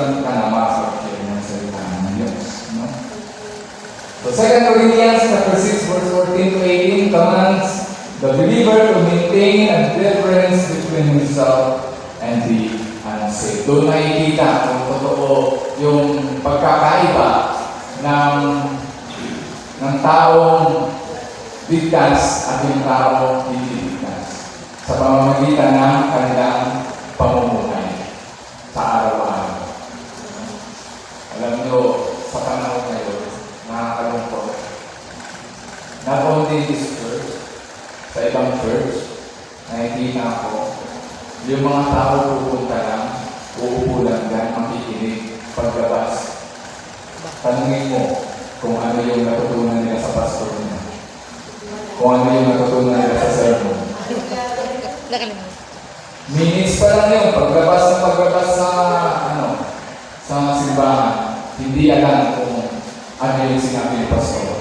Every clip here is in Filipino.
lang ka na makapag-share ng salita ng Diyos. No? So 2 Corinthians chapter 6, verse 14 to 18 commands the believer to maintain a difference between himself and the unsaved. Doon makikita kung totoo yung pagkakaiba ng taong bigkas at yung taong hindi bigkas sa pamamagitan ng kanilang pamumuhay sa araw-araw. Alam nyo, sa panahon ngayon, nakakalungkot. Not only this church, sa ibang church, nakikita ko, yung mga tao pupunta lang, uupo lang dyan, makikinig, paglabas. Tanungin mo kung ano yung natutunan nila sa pastor niya. Kung ano yung natutunan nila sa sermon. Minutes pa lang yun, paglabas sa simbahan, hindi alam kung ano yung sinabi ng pastor.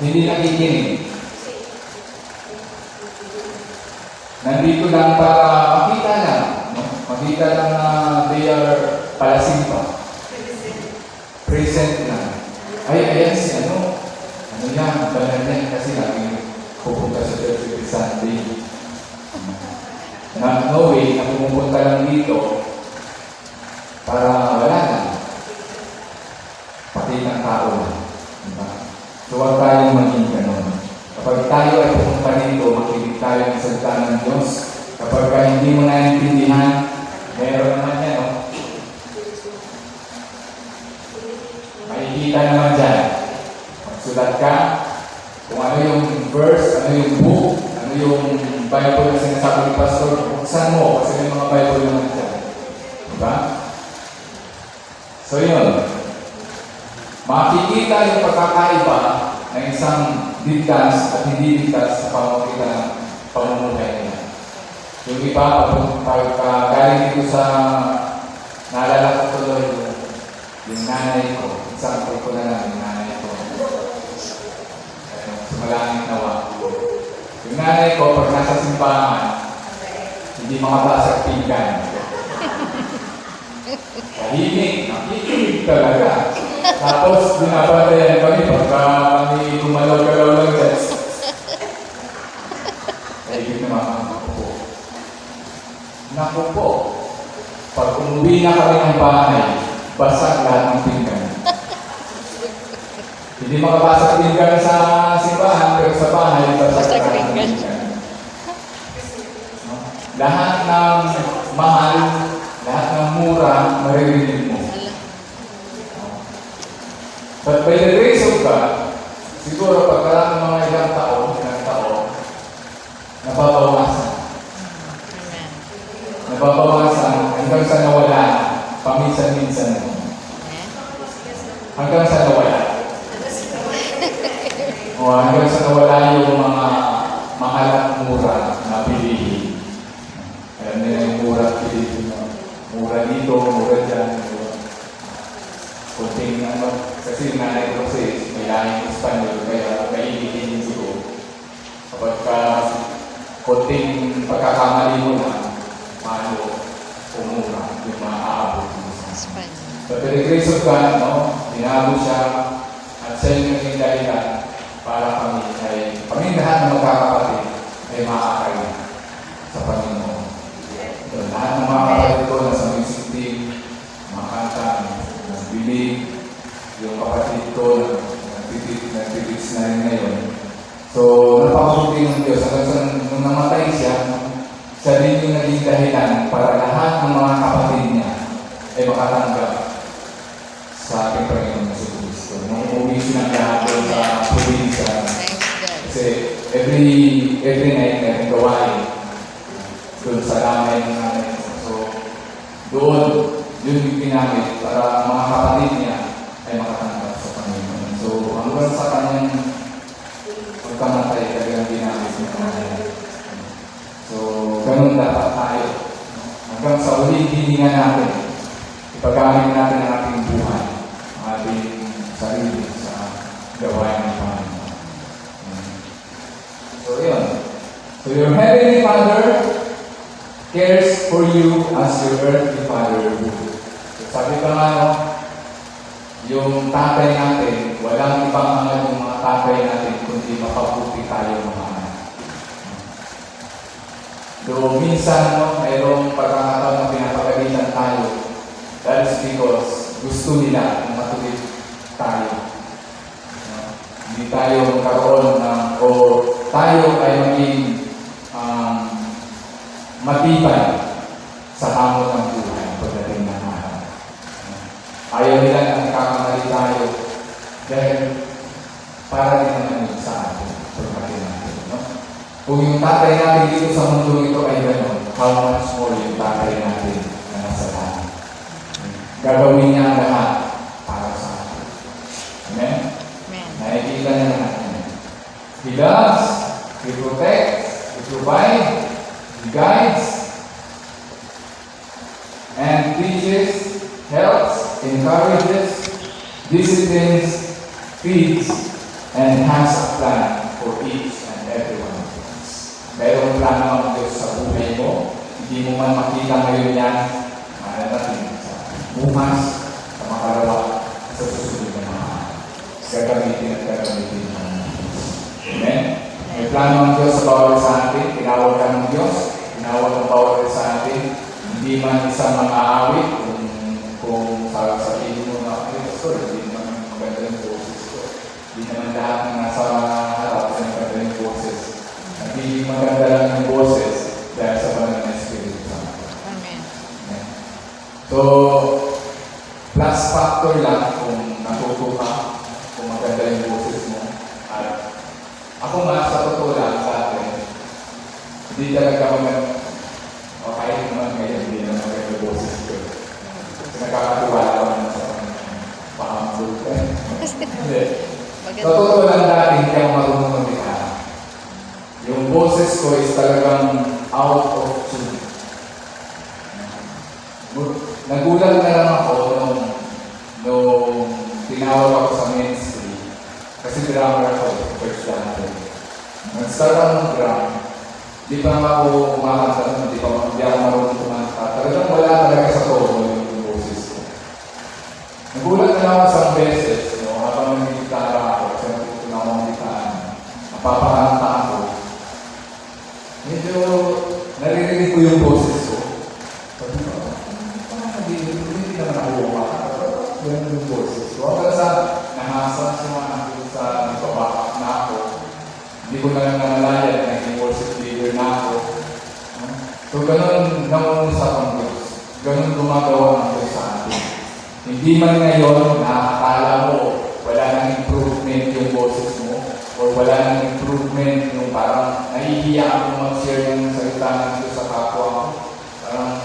Hindi nakikinig. Nandito lang para makita lang, no? Makita lang na they are palasimpa. Present lang. Ayan si ano yan, banal yan kasi lagi pupunta sa church every Sunday. Not knowing na pumupunta lang dito para wala lang. Pati ng tao lang. Diba? So huwag tayong maging ganun. Kapag tayo ay pupunta dito, makinig tayo ng salita ng Diyos. Kapag hindi mo naintindihan, meron naman yan, no? Makikita naman dyan. Magsulat ka kung ano yung verse, ano yung book, ano yung Bible na sinasabi ni Pastor, buksan mo kasi may mga Bible naman dyan. Diba? So yun. Makikita yung pagkakaiba ng isang bigkas at hindi bigkas sa pamamagitan ng pamumuhay niya. Yung iba, pag galing dito sa naalala ko tuloy yung nanay ko. Example ko na lang yung nanay ko. Sumalangin nawa. Yung nanay ko, pag nasa simbahan, hindi makabasa pinggan. Tahimik, nakikinig talaga. Tapos, binabatayan kami pagka kami gumalaw-galaw lang dyan. Tahimik naman ako po. Naku po, pag umuwi na kami ng bahay, basag lahat ng pinggan. Hindi makabasa pinggan sa simbahan, pero sa bahay, basag lahat ng pinggan. Lahat ng mahal, lahat ng mura, maririnig mo. But by the grace of God, siguro pagkaraan ng mga ilang taon, nababawasan. Nababawasan hanggang sa nawala, paminsan-minsan na. Hanggang sa nawala. O hanggang sa nawala yung mga mahal at mura na pilihin. Alam nila yung mura at pilihin. Mura dito, mura dyan. Kunting kasi nanay ko kasi may lahing Espanyol, kaya mainitin yung siguro. Kapag kunting pagkakamali mo na, paano umura yung maaabot mo sa Espanyol. But by the grace of God, inaabot siya at siya yung naging dahilan para kami lahat na magkakapatid ay maakay sa Panginoon. So, lahat ng mga kapatid ko nasa music team, makanta, nagbilig, yung kapatid ko nagtitits na rin ngayon. So, napakabuti ng Diyos. Hanggang nung namatay siya din yung naging dahilan para lahat ng mga kapatid niya ay makatanggap sa ating Panginoon na si Kristo. Nung umuwi silang lahat doon sa probinsya. Kasi every night may gawain doon sa lamay ng nanay. So, doon, yun yung ginamit para mga kapatid niya ay makatanggap sa Panginoon. So, hanggang sa kanyang pagkamatay, talagang ginamit niya nanay. So, ganun dapat tayo. Hanggang sa uling hininga natin, ipagamit natin ang ating buhay, ang ating sarili sa gawain ng Panginoon. So, yun. So, your Heavenly Father cares for you as your earthly Father would. Sabi ko nga, no, yung tatay natin, walang ibang yung mga tatay natin, kundi mapabuti tayo mga anak. So, minsan, no, mayroong pagkakataon na pinapagalitan tayo. That is because gusto nila na matuloy tayo. No? Hindi tayo magkaroon ng, o tayo ay maging matibay sa hamon ng buhay pagdating ng araw. Ayaw nila na nakakamali tayo dahil para din naman yun sa atin pagdating natin. No? Kung yung tatay natin dito sa mundo ito ay gano'n, how much more yung tatay natin na nasa langit. Gagawin niya ang lahat para sa atin. Amen? Amen. Nakikita niya lahat niya. He loves, He protects, He provides, He guides, and teaches, helps, encourages, disciplines, feeds, and has a plan for each and every one of us. Mayroong plano ang Diyos sa buhay mo. Hindi mo man makita ngayon yan, natin sa bukas, sa makalawa, sa susunod na mga gagamitin at gagamitin ng Diyos. Amen? May plano ang Diyos sa bawat sa atin. Tinawag ka ng Diyos. Tinawag ang bawat sa atin. Hindi man isang mga awit kung sabihin mo na, hindi naman maganda yung boses ko. Hindi naman lahat ng nasa harap sa maganda yung boses. Hindi maganda lang yung boses dahil sa banal na Espiritu Santo. Amen. So, plus factor lang kung natuto ka, kung maganda yung boses mo. At ako nga, sa totoo lang sa atin, hindi talaga maganda. O kahit naman ngayon, hindi naman maganda yung boses ko. Nakakatiwala ko naman sa pahambul ka. Hindi. Sa totoo lang dati, hindi ako marunong mag-ikala. Yung boses ko is talagang out of tune. Nagulat na lang ako nung tinawag ako sa ministry. Kasi drummer ako, church dati. Nag-start ako ng drum. Di pa ako kumakanta, hindi ako marunong kumanta. Talagang wala talaga sa tono yung boses ko. Nagulat na lang ako isang beses, no? Habang nag-gitara ako, kasi kung ako mag-gitara, napapakanta ako. Medyo naririnig ko yung boses ko. Sabi ko, parang hindi naman ako kumakanta. Ganun yung boses ko. Hanggang sa nahasa siya sa nagpabakak na ako. Hindi ko na lang namalayan, naging worship leader na ako. So, ganun nangunusap ang Diyos. Ganun gumagawa ng Diyos sa atin. Hindi man ngayon, nakakala mo, wala nang improvement yung boses mo, o wala nang improvement yung parang nahihiya akong mag-share ng salita ng Diyos sa kapwa ko. Parang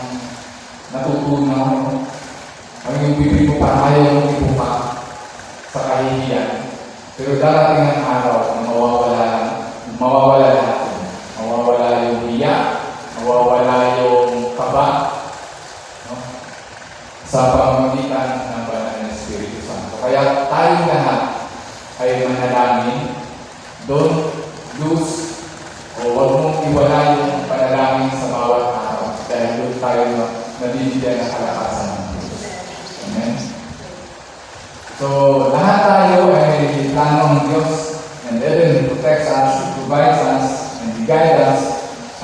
natutunan ako. Ang yung bibig mo parang ayaw mong ipupa sa kahihiyan. Pero darating ang araw na mawawala lahat. Mawawala yung hiya, mawawala yung kaba, no? Sa pamamagitan ng banal na Espiritu Santo. Kaya tayong lahat ay manalangin, don't lose o huwag mong iwala yung panalangin sa bawat araw dahil doon tayo nabibigyan ng kalakasan ng Diyos. Amen? So, lahat tayo ay may plano ng Diyos, and then protects us, provides us, and guides us,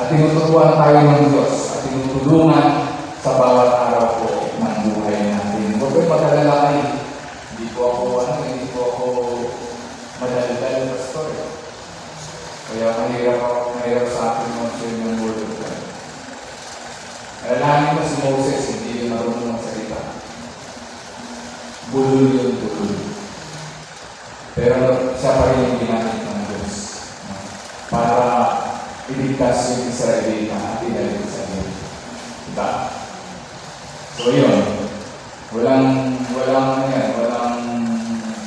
at tinuturuan tayo ng Diyos, at tinutulungan sa bawat araw po ng buhay natin. Huwag kayo mag-alala kayo. Hindi po ako madalidal na story. Kaya mahirap sa akin mag-share ng word of God. Alalahanin mo si Moses, hindi yun marunong magsalita. Bulol yun, bulol. Pero siya pa rin yung ginamit ng Diyos para iligtas yung Israelita at ilalim sa iyo. Diba? So yun, walang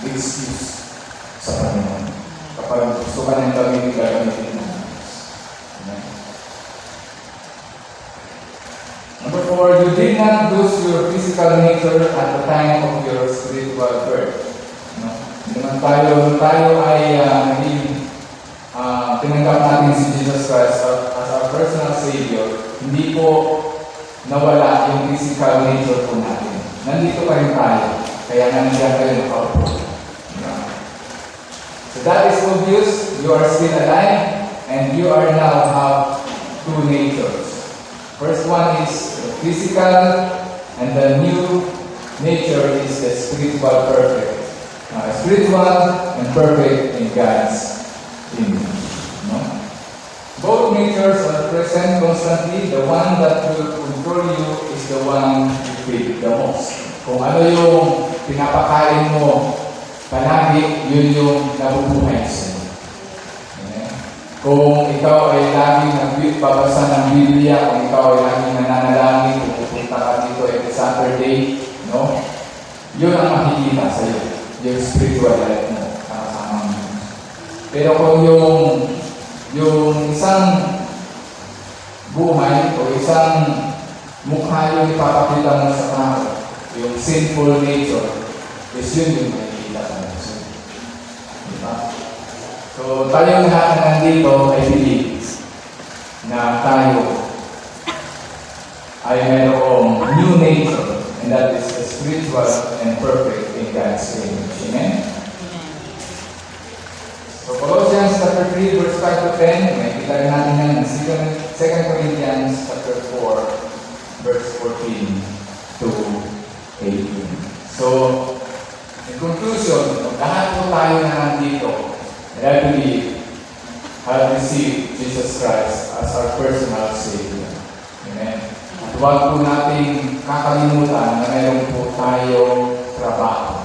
excuse sa Panginoon. Kapag gusto ka ng gagamitin ng Diyos. Amen. Number 4, you did not lose your physical nature at the time of your spiritual birth. No? Naman tayo ay tinanggap natin si Jesus Christ as our personal Savior, hindi po nawala yung physical nature po natin. nandito pa rin tayo. Kaya nandiyan kayo nakaupo. Diba? So that is obvious. You are still alive and you are now have two natures. First one is the physical and the new nature is the spiritual perfect. Spiritual and perfect in God's image. No? Both natures are present constantly. The one that will control you is the one you feed the most. Kung ano yung pinapakain mo palagi, yun yung nabubuhay sa'yo. Okay? Kung ikaw ay laging nagbabasa ng Biblia, kung ikaw ay laging nananalangin, kung pupunta ka dito every Saturday, no? Yun ang makikita sa'yo. Yung spiritual life mo, kasama mo. Pero kung yung isang buhay o isang mukha yung ipapakita mo sa tao, yung sinful nature, is yun yung makikita sa natin. Diba? So, tayong lahat na nandito ay believe na tayo ay mayroong new nature, and that is the spiritual and perfect in God's image. Amen? So, Colossians chapter 3, verse 5 to 10, may kita rin natin yan ng 2 Corinthians chapter 4, verse 14 to 18. So, in conclusion, lahat po tayo na nandito, and I believe, have received Jesus Christ as our personal Savior. Amen? At huwag po nating kakalimutan na mayroon po tayong trabaho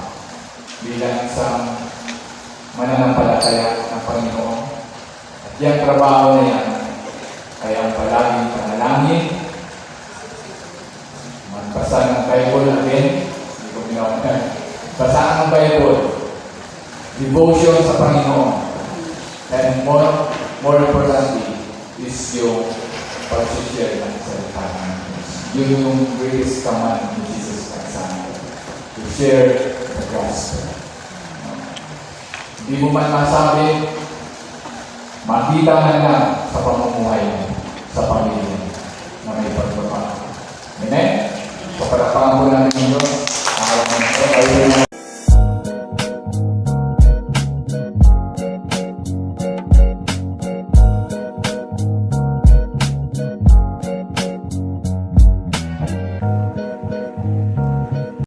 bilang isang mananampalataya ng Panginoon. At yung trabaho na yan ay ang palaging panalangin, magbasa ng Bible again, hindi ko pinakaman, basaan ng Bible, devotion sa Panginoon, and more importantly, is yung pag-share ng salita ng Diyos. Yun yung greatest command ni Jesus Christ sa atin, to share the gospel. Hindi mo man masabi, makita man lang sa pamumuhay mo, sa pamilya na may pagbabago. Amen? So, palapakan po natin yung Diyos.